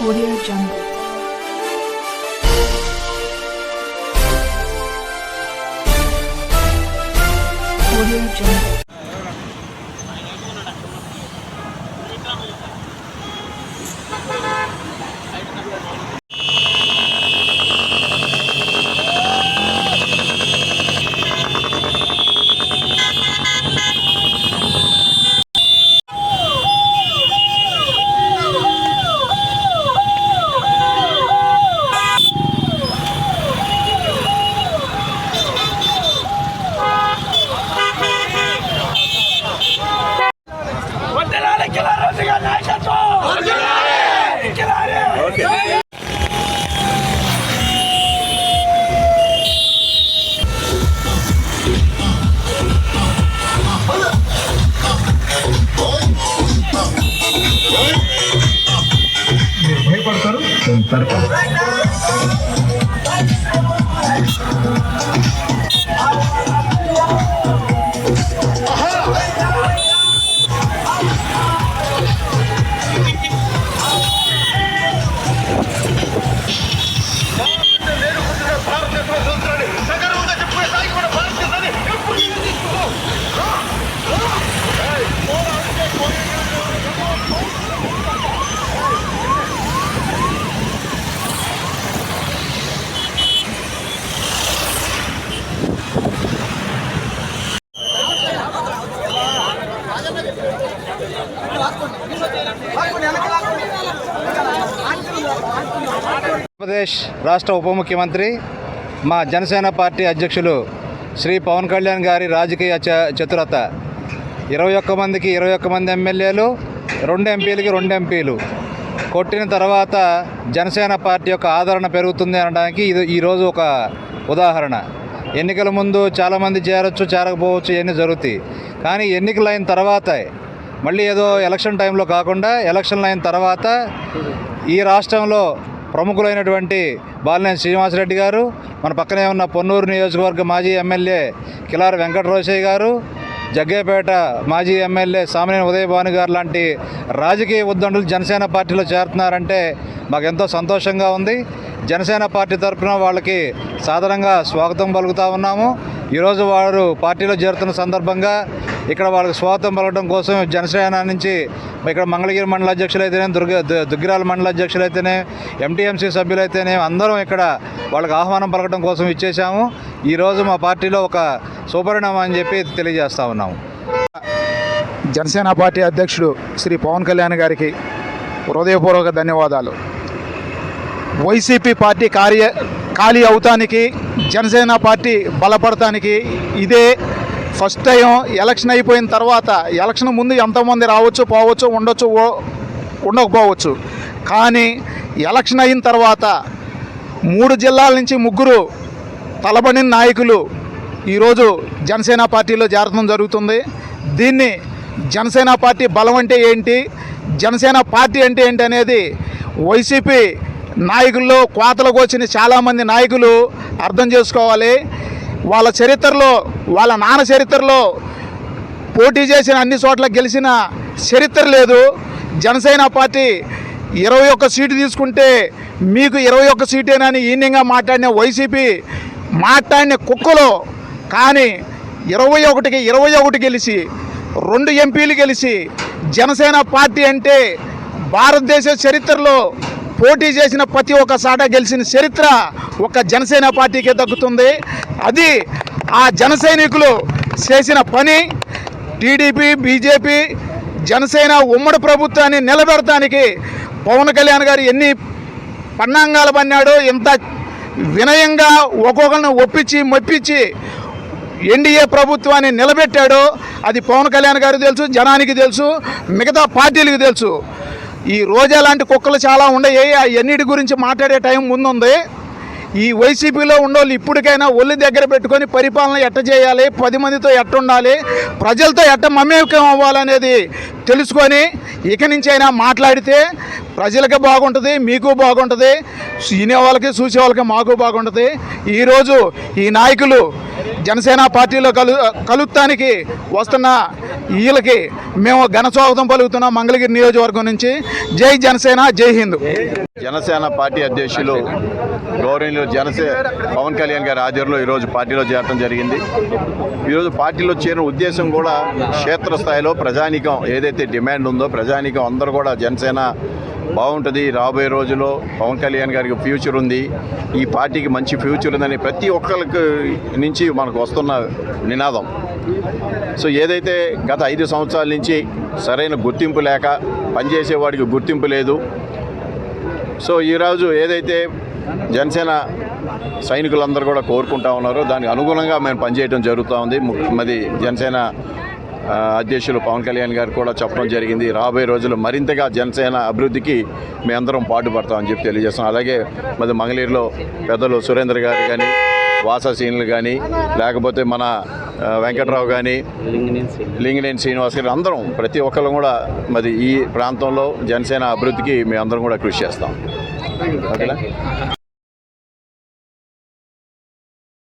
Audio Jungle. Audio Jungle. Andhra Pradesh రాష్ట్ర ఉప ముఖ్యమంత్రి మా జనసేన పార్టీ అధ్యక్షులు శ్రీ పవన్ కళ్యాణ్ గారి రాజకీయ చతురత 21 మందికి 21 మంది ఎమ్మెల్యేలు, 2 ఎంపీలకి 2 ఎంపీలు కొట్టిన తర్వాత జనసేన పార్టీ యొక్క ఆదరణ పెరుగుతుంది అనడానికి ఇది ఈరోజు ఒక ఉదాహరణ. ఎన్నికల ముందు చాలామంది చేరొచ్చు, చేరకపోవచ్చు, ఇవన్నీ జరుగుతాయి. కానీ ఎన్నికలు అయిన తర్వాత మళ్ళీ ఏదో ఎలక్షన్ టైంలో కాకుండా ఎలక్షన్లు అయిన తర్వాత ఈ రాష్ట్రంలో ప్రముఖులైనటువంటి బాలినేని శ్రీనివాసరెడ్డి గారు, మన పక్కనే ఉన్న పొన్నూరు నియోజకవర్గ మాజీ ఎమ్మెల్యే కిలారి వెంకటరోషయ్య గారు, జగ్గేపేట మాజీ ఎమ్మెల్యే సామినేని ఉదయభాను గారు లాంటి రాజకీయ ఉద్దండులు జనసేన పార్టీలో చేరుతున్నారంటే మాకెంతో సంతోషంగా ఉంది. జనసేన పార్టీ తరఫున వాళ్ళకి సాధారణంగా స్వాగతం పలుకుతూ ఉన్నాము. ఈరోజు వారు పార్టీలో చేరుతున్న సందర్భంగా ఇక్కడ వాళ్ళకి స్వాగతం పలకడం కోసం జనసేన నుంచి ఇక్కడ మంగళగిరి మండల అధ్యక్షులు అయితేనే, దుగ్గిరాల మండల అధ్యక్షులు అయితేనే, ఎంటీఎంసీ సభ్యులైతేనే అందరం ఇక్కడ వాళ్ళకి ఆహ్వానం పలకడం కోసం ఇచ్చేసాము. ఈరోజు మా పార్టీలో ఒక శుభపరిణామం అని చెప్పి తెలియజేస్తూ ఉన్నాము. జనసేన పార్టీ అధ్యక్షుడు శ్రీ పవన్ కళ్యాణ్ గారికి హృదయపూర్వక ధన్యవాదాలు. వైసీపీ పార్టీ ఖాళీ అవుతానికి, జనసేన పార్టీ బలపడటానికి ఇదే ఫస్ట్ టైం. ఎలక్షన్ అయిపోయిన తర్వాత, ఎలక్షన్ ముందు ఎంతోమంది రావచ్చు, పోవచ్చు, ఉండొచ్చు, ఉండకపోవచ్చు. కానీ ఎలక్షన్ అయిన తర్వాత 3 జిల్లాల నుంచి 3 తలబడిన నాయకులు ఈరోజు జనసేన పార్టీలో చేరడం జరుగుతుంది. దీన్ని జనసేన పార్టీ బలం అంటే ఏంటి, జనసేన పార్టీ అంటే ఏంటి అనేది వైసీపీ నాయకుల్లో కోతలకు వచ్చిన చాలామంది నాయకులు అర్థం చేసుకోవాలి. వాళ్ళ చరిత్రలో, వాళ్ళ నాన్న చరిత్రలో పోటీ చేసిన అన్ని చోట్ల గెలిచిన చరిత్ర లేదు. జనసేన పార్టీ 21 సీటు తీసుకుంటే మీకు 21 సీటేనని ఈనంగా మాట్లాడిన వైసీపీ మాట్లాడిన కుక్కలో, కానీ 21కి 21 గెలిచి 2 ఎంపీలు గెలిచి జనసేన పార్టీ అంటే భారతదేశ చరిత్రలో పోటీ చేసిన ప్రతి ఒక్క సాట గెలిచిన చరిత్ర ఒక జనసేన పార్టీకే దక్కుతుంది. అది ఆ జన సైనికులు చేసిన పని. టీడీపీ, బీజేపీ, జనసేన ఉమ్మడి ప్రభుత్వాన్ని నిలబెడటానికి పవన్ కళ్యాణ్ గారు ఎన్ని పన్నాంగాలు పన్నాడో, ఎంత వినయంగా ఒక్కొక్కరిని ఒప్పించి మెప్పించి ఎన్డీఏ ప్రభుత్వాన్ని నిలబెట్టాడో అది పవన్ కళ్యాణ్ గారికి తెలుసు, జనానికి తెలుసు, మిగతా పార్టీలకు తెలుసు. ఈ రోజా లాంటి కుక్కలు చాలా ఉండయి. అన్నిటి గురించి మాట్లాడే టైం ముందుంది. ఈ వైసీపీలో ఉండేవాళ్ళు ఇప్పటికైనా ఒళ్ళు దగ్గర పెట్టుకొని పరిపాలన ఎట్ట చేయాలి, 10 మందితో ఎట్ట ఉండాలి, ప్రజలతో ఎట్ట మమేకం అవ్వాలనేది తెలుసుకొని ఇక నుంచి అయినా మాట్లాడితే ప్రజలకి బాగుంటుంది, మీకు బాగుంటుంది, వినే వాళ్ళకి చూసే వాళ్ళకి మాకు బాగుంటుంది. ఈరోజు ఈ నాయకులు జనసేన పార్టీలో కలుస్తానికి వస్తున్న వీళ్ళకి మేము ఘన స్వాగతం పలుకుతున్నాం మంగళగిరి నియోజకవర్గం నుంచి. జై జనసేన, జై హింద్. జనసేన పార్టీ అధ్యక్షులు గౌరవనీయులు పవన్ కళ్యాణ్ గారి ఆధ్వర్యంలో ఈరోజు పార్టీలో చేరడం జరిగింది. ఈరోజు పార్టీలో చేరిన ఉద్దేశం కూడా క్షేత్రస్థాయిలో ప్రజానీకం ఏదైతే డిమాండ్ ఉందో ప్రజానీకం అందరూ కూడా జనసేన బాగుంటుంది, రాబోయే రోజుల్లో పవన్ కళ్యాణ్ గారికి ఫ్యూచర్ ఉంది, ఈ పార్టీకి మంచి ఫ్యూచర్ ఉందని ప్రతి ఒక్కరికి నుంచి మనకు వస్తున్న నినాదం. సో ఏదైతే గత 5 సంవత్సరాల నుంచి సరైన గుర్తింపు లేక పనిచేసేవాడికి గుర్తింపు లేదు. సో ఈరోజు ఏదైతే జనసేన సైనికులందరూ కూడా కోరుకుంటా ఉన్నారో దానికి అనుగుణంగా మేము పనిచేయడం జరుగుతూ ఉంది. మరి జనసేన అధ్యక్షులు పవన్ కళ్యాణ్ గారు కూడా చెప్పడం జరిగింది, రాబోయే రోజులు మరింతగా జనసేన అభివృద్ధికి మేమందరం పాటుపడతామని చెప్పి తెలియజేస్తాం. అలాగే మరి మంగళగిరిలో పెద్దలు సురేంద్ర గారు కానీ, వాసా సీనులు కానీ, లేకపోతే మన వెంకట్రావు కానీ, లింగినేని శ్రీనివాస్ గారు అందరం ప్రతి ఒక్కరు కూడా మరి ఈ ప్రాంతంలో జనసేన అభివృద్ధికి మేమందరం కూడా కృషి చేస్తాం. ఓకేనా?